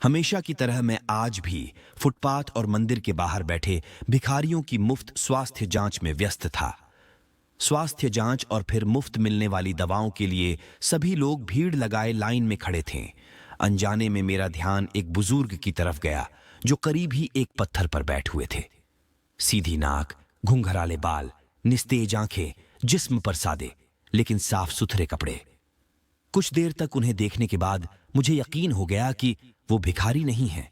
हमेशा की तरह मैं आज भी फुटपाथ और मंदिर के बाहर बैठे भिखारियों की मुफ्त स्वास्थ्य जांच में व्यस्त था। स्वास्थ्य जांच और फिर मुफ्त मिलने वाली दवाओं के लिए सभी लोग भीड़ लगाए लाइन में खड़े थे। अनजाने में मेरा ध्यान एक बुजुर्ग की तरफ गया जो करीब ही एक पत्थर पर बैठे हुए थे। सीधी नाक, घुंघराले बाल, निस्तेज आंखें, जिस्म पर सादे लेकिन साफ सुथरे कपड़े। कुछ देर तक उन्हें देखने के बाद मुझे यकीन हो गया कि वो भिखारी नहीं हैं।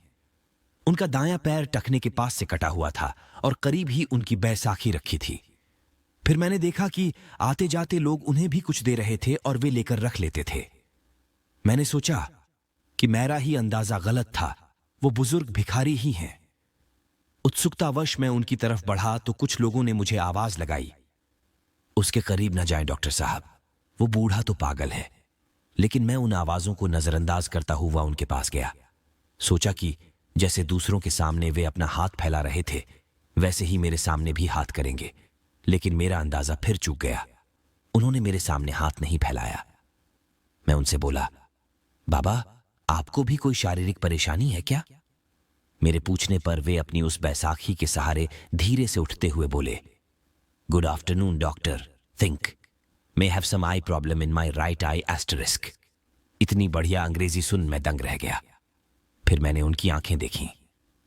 उनका दायां पैर टखने के पास से कटा हुआ था और करीब ही उनकी बैसाखी रखी थी। फिर मैंने देखा कि आते जाते लोग उन्हें भी कुछ दे रहे थे और वे लेकर रख लेते थे। मैंने सोचा कि मेरा ही अंदाजा गलत था, वो बुजुर्ग भिखारी ही हैं। उत्सुकतावश मैं उनकी तरफ बढ़ा तो कुछ लोगों ने मुझे आवाज लगाई, उसके करीब न जाएं डॉक्टर साहब, वो बूढ़ा तो पागल है। लेकिन मैं उन आवाजों को नजरअंदाज करता हुआ उनके पास गया। सोचा कि जैसे दूसरों के सामने वे अपना हाथ फैला रहे थे वैसे ही मेरे सामने भी हाथ करेंगे, लेकिन मेरा अंदाजा फिर चूक गया। उन्होंने मेरे सामने हाथ नहीं फैलाया। मैं उनसे बोला, बाबा आपको भी कोई शारीरिक परेशानी है क्या? मेरे पूछने पर वे अपनी उस बैसाखी के सहारे धीरे से उठते हुए बोले, good afternoon doctor, think may have some eye problem in my right eye asterisk। इतनी बढ़िया अंग्रेजी सुन मैं दंग रह गया। फिर मैंने उनकी आंखें देखीं।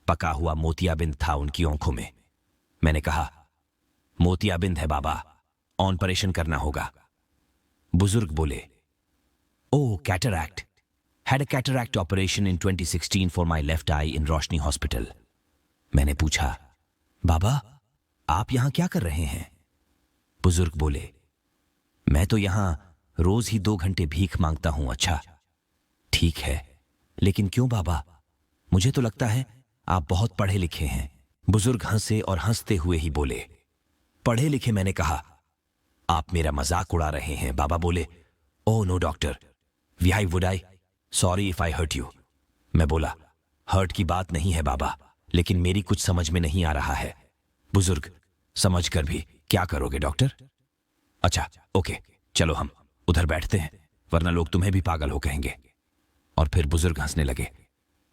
पका हुआ मोतियाबिंद था उनकी आंखों में। मैंने कहा, मोतियाबिंद है बाबा, ऑपरेशन करना होगा। बुजुर्ग बोले, ओह cataract, had a cataract operation in 2016 for my left eye in Roshni hospital. मैंने पूछा, बाबा आप यहां क्या कर रहे हैं? बुजुर्ग बोले, मैं तो यहां रोज ही 2 घंटे भीख मांगता हूं। अच्छा ठीक है, लेकिन क्यों बाबा? मुझे तो लगता है आप बहुत पढ़े लिखे हैं। बुजुर्ग हंसे और हंसते हुए ही बोले, पढ़े लिखे? मैंने कहा, आप मेरा मजाक उड़ा रहे हैं। बाबा बोले, oh no doctor, why would I? Sorry if I hurt you. मैं बोला, हर्ट की बात नहीं है बाबा, लेकिन मेरी कुछ समझ में नहीं आ रहा है। बुजुर्ग, समझ कर भी क्या करोगे डॉक्टर? अच्छा ओके, चलो हम उधर बैठते हैं, वरना लोग तुम्हें भी पागल हो कहेंगे। और फिर बुजुर्ग हंसने लगे।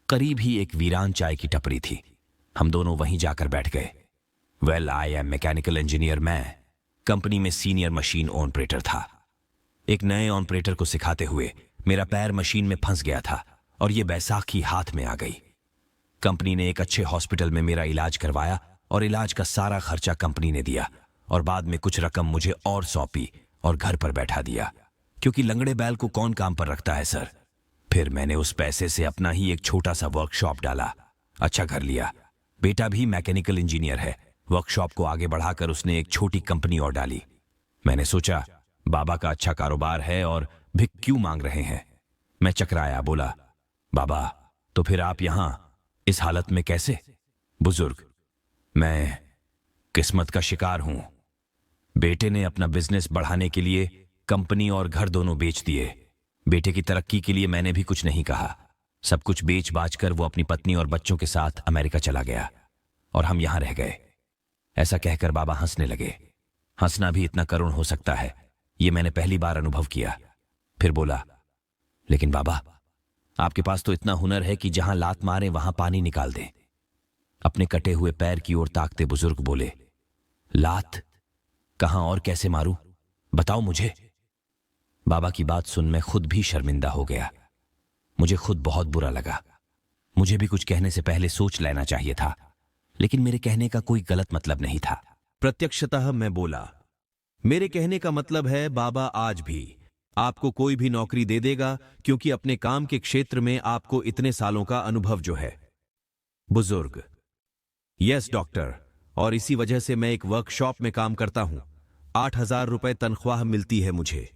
करीब ही एक वीरान चाय की टपरी थी। हम दोनों वहीं जाकर बैठ गए। Well I am mechanical engineer. मैं कंपनी में सीनियर मशीन ऑपरेटर था। एक नए ऑपरेटर को सिखाते हुए मेरा पैर मशीन में फंस गया था और यह बैसाखी हाथ में आ गई। कंपनी ने एक अच्छे हॉस्पिटल में मेरा इलाज करवाया और इलाज का सारा खर्चा कंपनी ने दिया और बाद में कुछ रकम मुझे और सौंपी और घर पर बैठा दिया, क्योंकि लंगड़े बैल को कौन काम पर रखता है सर। फिर मैंने उस पैसे से अपना ही एक छोटा सा वर्कशॉप डाला, अच्छा घर लिया। बेटा भी मैकेनिकल इंजीनियर है। वर्कशॉप को आगे बढ़ाकर उसने एक छोटी कंपनी और डाली। मैंने सोचा बाबा का अच्छा कारोबार है और भिख क्यों मांग रहे हैं। मैं चकराया, बोला, बाबा तो फिर आप यहां इस हालत में कैसे? बुजुर्ग, मैं किस्मत का शिकार हूं। बेटे ने अपना बिजनेस बढ़ाने के लिए कंपनी और घर दोनों बेच दिए। बेटे की तरक्की के लिए मैंने भी कुछ नहीं कहा। सब कुछ बेच बाच कर वो अपनी पत्नी और बच्चों के साथ अमेरिका चला गया और हम यहां रह गए। ऐसा कहकर बाबा हंसने लगे। हंसना भी इतना करुण हो सकता है, ये मैंने पहली बार अनुभव किया। फिर बोला, लेकिन बाबा आपके पास तो इतना हुनर है कि जहां लात मारे वहां पानी निकाल दें। अपने कटे हुए पैर की ओर ताकते बुजुर्ग बोले, लात? कहां और कैसे मारूं, बताओ मुझे। बाबा की बात सुन मैं खुद भी शर्मिंदा हो गया। मुझे खुद बहुत बुरा लगा। मुझे भी कुछ कहने से पहले सोच लेना चाहिए था, लेकिन मेरे कहने का कोई गलत मतलब नहीं था। प्रत्यक्षतः मैं बोला, मेरे कहने का मतलब है बाबा आज भी आपको कोई भी नौकरी दे देगा, क्योंकि अपने काम के क्षेत्र में आपको इतने सालों का अनुभव जो है। बुजुर्ग, यस डॉक्टर, और इसी वजह से मैं एक वर्कशॉप में काम करता हूं। 8,000 रुपए तनख्वाह मिलती है मुझे।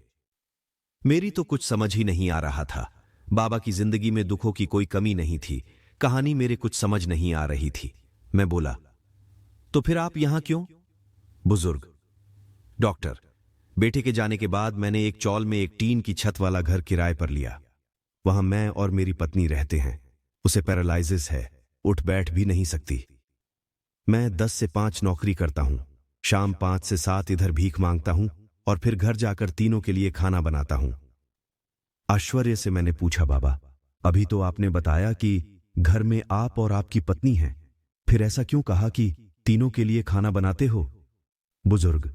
मेरी तो कुछ समझ ही नहीं आ रहा था। बाबा की जिंदगी में दुखों की कोई कमी नहीं थी। कहानी मेरे कुछ समझ नहीं आ रही थी। मैं बोला, तो फिर आप यहां क्यों? बुजुर्ग, डॉक्टर, बेटे के जाने के बाद मैंने एक चौल में एक टीन की छत वाला घर किराए पर लिया। वहां मैं और मेरी पत्नी रहते हैं। उसे पैरालिसिस है, उठ बैठ भी नहीं सकती। मैं 10 से 5 नौकरी करता हूं। शाम 5 से 7 इधर भीख मांगता हूं और फिर घर जाकर तीनों के लिए खाना बनाता हूं। आश्चर्य से मैंने पूछा, बाबा अभी तो आपने बताया कि घर में आप और आपकी पत्नी हैं, फिर ऐसा क्यों कहा कि तीनों के लिए खाना बनाते हो? बुजुर्ग: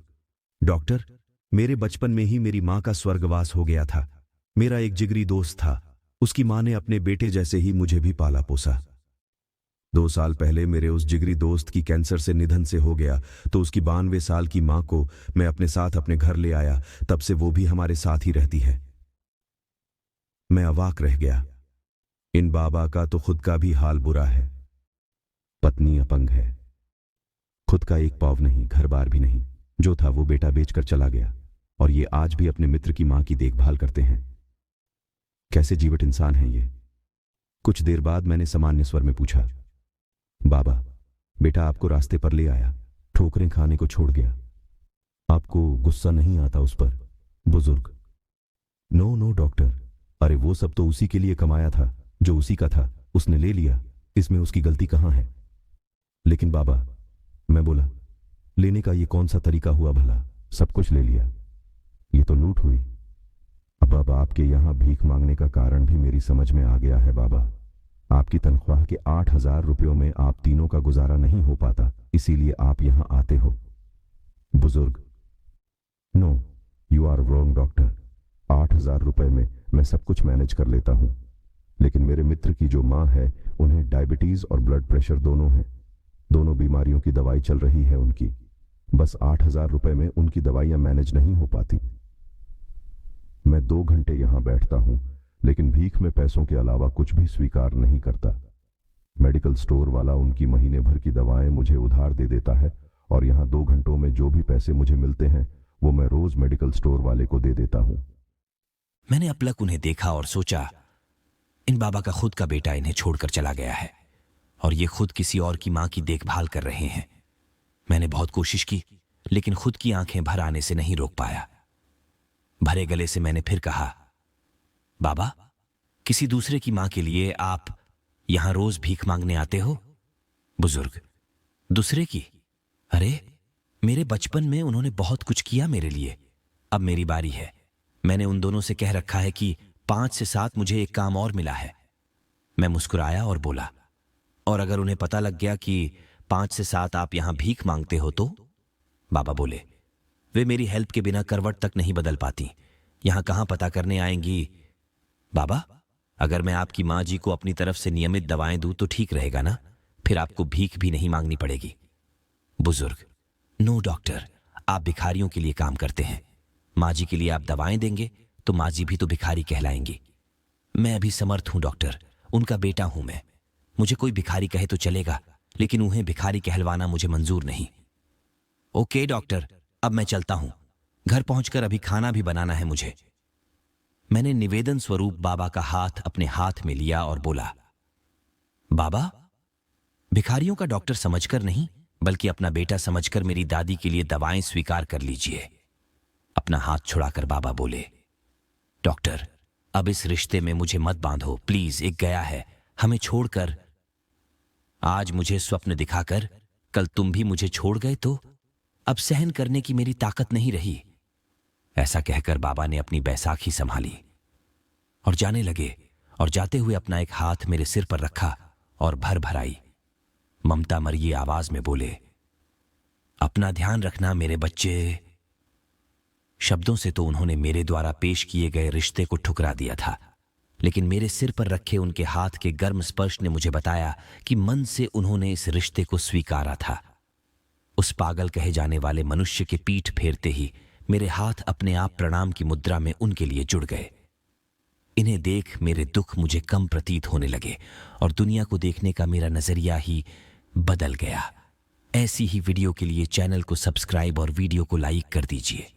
डॉक्टर, मेरे बचपन में ही मेरी मां का स्वर्गवास हो गया था। मेरा एक जिगरी दोस्त था, उसकी मां ने अपने बेटे जैसे ही मुझे भी पाला पोसा। 2 साल पहले मेरे उस जिगरी दोस्त की कैंसर से निधन से हो गया, तो उसकी 92 साल की मां को मैं अपने साथ अपने घर ले आया। तब से वो भी हमारे साथ ही रहती है। मैं अवाक रह गया। इन बाबा का तो खुद का भी हाल बुरा है। पत्नी अपंग है, खुद का एक पाव नहीं, घर बार भी नहीं। जो था वो बेटा बेचकर चला गया, और ये आज भी अपने मित्र की मां की देखभाल करते हैं। कैसे जीवट इंसान है ये। कुछ देर बाद मैंने सामान्य स्वर में पूछा, बाबा, बेटा आपको रास्ते पर ले आया, ठोकरें खाने को छोड़ गया, आपको गुस्सा नहीं आता उस पर? बुजुर्ग: नो नो डॉक्टर, अरे वो सब तो उसी के लिए कमाया था, जो उसी का था उसने ले लिया, इसमें उसकी गलती कहां है? लेकिन बाबा, मैं बोला, लेने का ये कौन सा तरीका हुआ भला? सब कुछ ले लिया, ये तो लूट हुई। अब आपके यहां भीख मांगने का कारण भी मेरी समझ में आ गया है बाबा। आपकी तनख्वाह के 8,000 रुपयों में आप तीनों का गुजारा नहीं हो पाता, इसीलिए आप यहां आते हो। बुजुर्ग: no, you are wrong doctor. 8,000 रुपए में मैं सब कुछ मैनेज कर लेता हूं, लेकिन मेरे मित्र की जो मां है, उन्हें डायबिटीज और ब्लड प्रेशर दोनों है। दोनों बीमारियों की दवाई चल रही है उनकी। बस 8,000 रुपए में उनकी दवाइयां मैनेज नहीं हो पाती। मैं 2 घंटे यहां बैठता हूं, लेकिन भीख में पैसों के अलावा कुछ भी स्वीकार नहीं करता। मेडिकल स्टोर वाला उनकी महीने भर की दवाएं मुझे उधार दे देता है, और यहां 2 घंटों में जो भी पैसे मुझे मिलते हैं वो मैं रोज मेडिकल स्टोर वाले को दे देता हूं। मैंने अपलक उन्हें देखा और सोचा, इन बाबा का खुद का बेटा इन्हें छोड़कर चला गया है और ये खुद किसी और की मां की देखभाल कर रहे हैं। मैंने बहुत कोशिश की, लेकिन खुद की आंखें भर आने से नहीं रोक पाया। भरे गले से मैंने फिर कहा, बाबा, किसी दूसरे की मां के लिए आप यहां रोज भीख मांगने आते हो? बुजुर्ग: दूसरे की? अरे, मेरे बचपन में उन्होंने बहुत कुछ किया मेरे लिए। अब मेरी बारी है। मैंने उन दोनों से कह रखा है कि 5 से 7 मुझे एक काम और मिला है। मैं मुस्कुराया और बोला, और अगर उन्हें पता लग गया कि 5 से 7 आप यहां भीख मांगते हो तो? बाबा बोले, वे मेरी हेल्प के बिना करवट तक नहीं बदल पाती, यहां कहां पता करने आएंगी? बाबा, अगर मैं आपकी मां जी को अपनी तरफ से नियमित दवाएं दूं तो ठीक रहेगा ना? फिर आपको भीख भी नहीं मांगनी पड़ेगी। बुजुर्ग: नो डॉक्टर, आप भिखारियों के लिए काम करते हैं। मां जी के लिए आप दवाएं देंगे तो मां जी भी तो भिखारी कहलाएंगी। मैं अभी समर्थ हूं डॉक्टर, उनका बेटा हूं मैं। मुझे कोई भिखारी कहे तो चलेगा, लेकिन उन्हें भिखारी कहलवाना मुझे मंजूर नहीं। ओके डॉक्टर, अब मैं चलता हूं। घर पहुंचकर अभी खाना भी बनाना है मुझे। मैंने निवेदन स्वरूप बाबा का हाथ अपने हाथ में लिया और बोला, बाबा, भिखारियों का डॉक्टर समझकर नहीं, बल्कि अपना बेटा समझकर मेरी दादी के लिए दवाएं स्वीकार कर लीजिए। अपना हाथ छुड़ाकर बाबा बोले, डॉक्टर, अब इस रिश्ते में मुझे मत बांधो प्लीज। एक गया है, हमें छोड़कर। आज मुझे स्वप्न दिखाकर कल तुम भी मुझे छोड़ गए तो अब सहन करने की मेरी ताकत नहीं रही। ऐसा कहकर बाबा ने अपनी बैसाखी संभाली और जाने लगे, और जाते हुए अपना एक हाथ मेरे सिर पर रखा और भर भराई ममता मरिए आवाज में बोले, अपना ध्यान रखना मेरे बच्चे। शब्दों से तो उन्होंने मेरे द्वारा पेश किए गए रिश्ते को ठुकरा दिया था, लेकिन मेरे सिर पर रखे उनके हाथ के गर्म स्पर्श ने मुझे बताया कि मन से उन्होंने इस रिश्ते को स्वीकारा था। उस पागल कहे जाने वाले मनुष्य के पीठ फेरते ही मेरे हाथ अपने आप प्रणाम की मुद्रा में उनके लिए जुड़ गए। इन्हें देख मेरे दुख मुझे कम प्रतीत होने लगे और दुनिया को देखने का मेरा नजरिया ही बदल गया। ऐसी ही वीडियो के लिए चैनल को सब्सक्राइब और वीडियो को लाइक कर दीजिए।